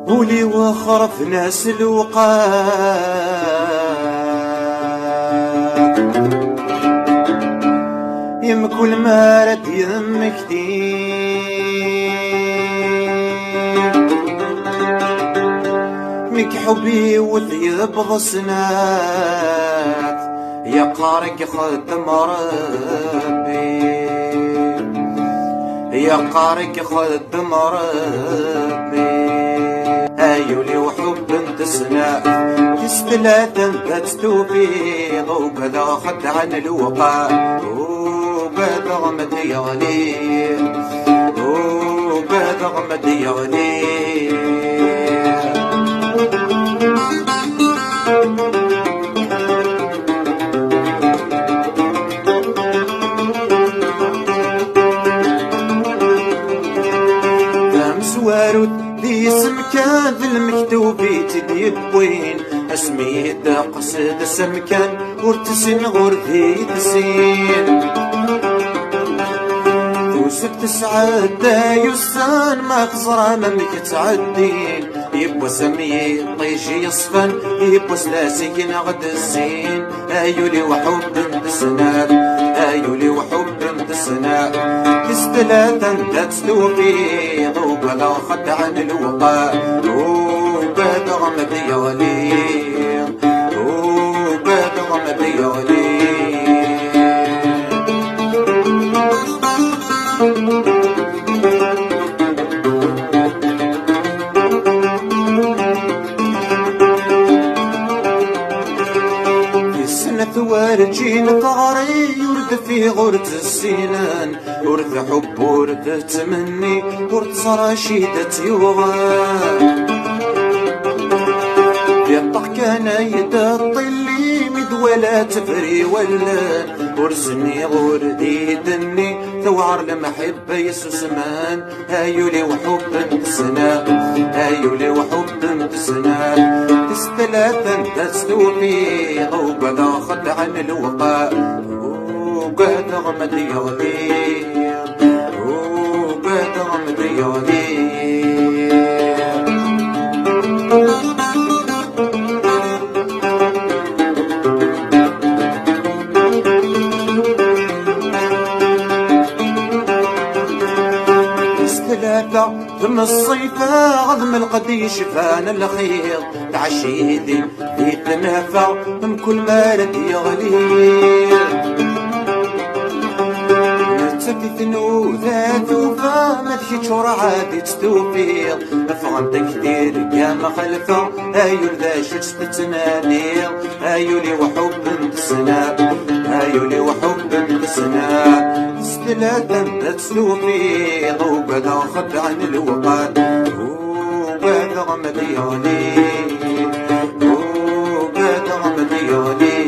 قولي وخرف ناس الوقات يم كل ما رد يم كتير مك حبي وثيب غصنات يا قارك خدم ربي يا قارك خدم ربي ايولي وحب انت سناء يستلاث انت تستوفيض وكذا خد عن الوقاء وكذا غمد يغلي وكذا غمد يغلي مسوارد دي سمكان ذي المكتوبي تديبوين اسمي دا قصد السمكان ورتسن غرثي تسين توسك تسعد يسان ما خزرا ممك تعدين يبوا سمي طيشي يصفن يبوا سلاسي نغد الزين ايولي وحب انت سناب ايولي وحب انت سناب تستلاثا تستوفيض وبلا خد عن الوقاء وبدا غمد يغلي وبدا غمد يغلي ثوارجين ثغري يرد في غرة السنان ورد حب ورد تمني ورد رشيدة يوغان يطق كان يدا الطلي مدولا تفري ولان ورزني غردي دني ثوار المحبة يسو زمان ايولي وحب انت سناب ايولي وحب انت سناب تستلاثا تستوفي وبدا خد عن الوقاء وقاد غمد يغلي وقاد غمد يغلي ثم الصيفة غضم القديش فان الخير تعشيدي في تنافى من كل ما رد يغلي نتفت ذات وفا ما تجيش عادي تستوفيض فغمت كثير قام خلفه ايول ذا شتش تتنانير ايولي وحب انت سناب ايولي وحب انت سناب ثلاثا تستوفيض وبدا خد عن الوقت وبدا غمد يغلي وبدا غمد يغلي